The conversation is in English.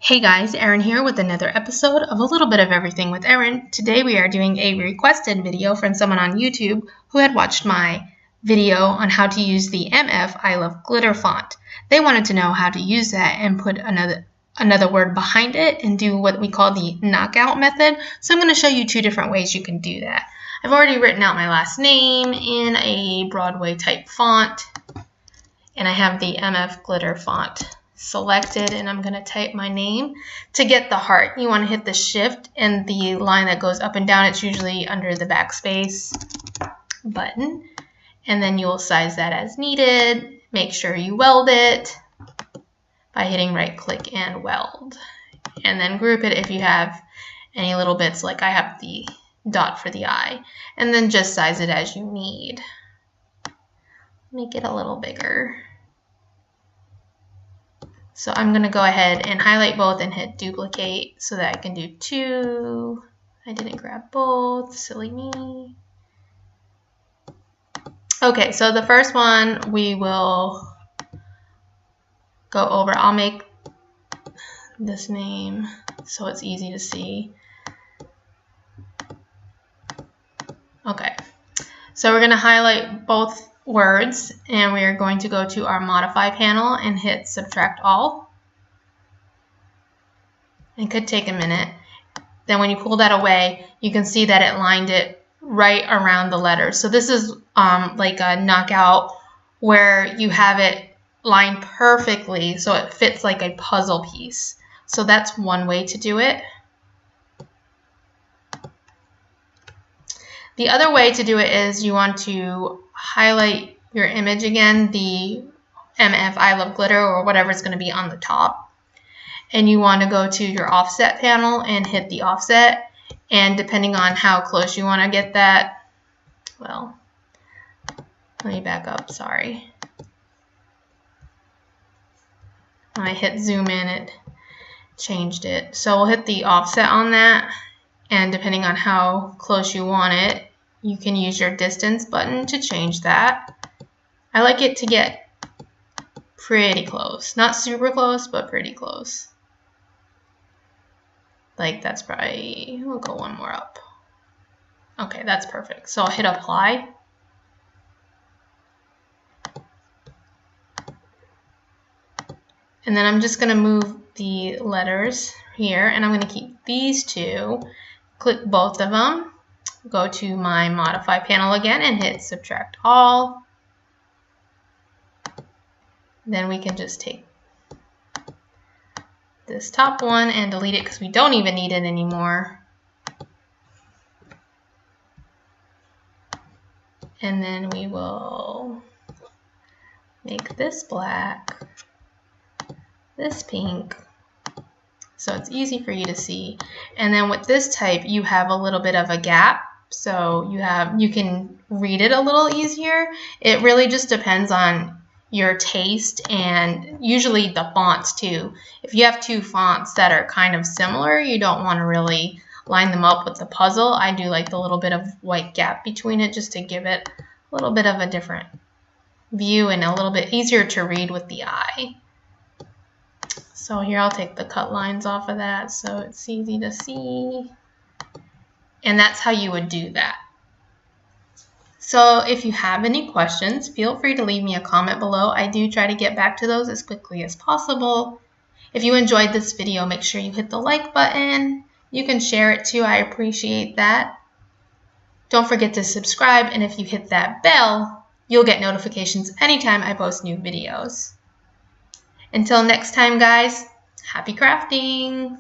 Hey guys, Erin here with another episode of A Little Bit of Everything with Erin. Today we are doing a requested video from someone on YouTube who had watched my video on how to use the MF I Love Glitter font. They wanted to know how to use that and put another word behind it and do what we call the knockout method. So I'm going to show you two different ways you can do that. I've already written out my last name in a Broadway type font, and I have the MF Glitter font selected, and I'm going to type my name. To get the heart, you want to hit the shift and the line that goes up and down. It's usually under the backspace button, and then you'll size that as needed. Make sure you weld it by hitting right click and weld, and then group it if you have any little bits, like I have the dot for the eye, and then just size it as you need. Make it a little bigger. So I'm going to go ahead and highlight both and hit duplicate so that I can do two. I didn't grab both, silly me. Okay, so the first one we will go over. I'll make this name so it's easy to see. Okay, so we're going to highlight both words, and we are going to go to our modify panel and hit subtract all. It could take a minute. Then when you pull that away, you can see that it lined it right around the letters. So this is like a knockout where you have it lined perfectly so it fits like a puzzle piece. So that's one way to do it. The other way to do it is you want to highlight your image again, the MF I Love Glitter or whatever's going to be on the top. And you want to go to your offset panel and hit the offset. And depending on how close you want to get that, well, let me back up, sorry. When I hit zoom in, it changed it. So we'll hit the offset on that. And depending on how close you want it, you can use your distance button to change that. I like it to get pretty close. Not super close, but pretty close. Like that's probably, we'll go one more up. Okay, that's perfect. So I'll hit apply. And then I'm just going to move the letters here, and I'm going to keep these two. Click both of them, go to my modify panel again and hit subtract all. Then we can just take this top one and delete it because we don't even need it anymore. And then we will make this black, this pink, so it's easy for you to see. And then with this type, you have a little bit of a gap, so you can read it a little easier. It really just depends on your taste and usually the fonts too. If you have two fonts that are kind of similar, you don't want to really line them up with the puzzle. I do like the little bit of white gap between it just to give it a little bit of a different view and a little bit easier to read with the eye. So here I'll take the cut lines off of that so it's easy to see. And that's how you would do that. So if you have any questions, feel free to leave me a comment below. I do try to get back to those as quickly as possible. If you enjoyed this video, make sure you hit the like button. You can share it too, I appreciate that. Don't forget to subscribe, and if you hit that bell, you'll get notifications anytime I post new videos. Until next time, guys, happy crafting!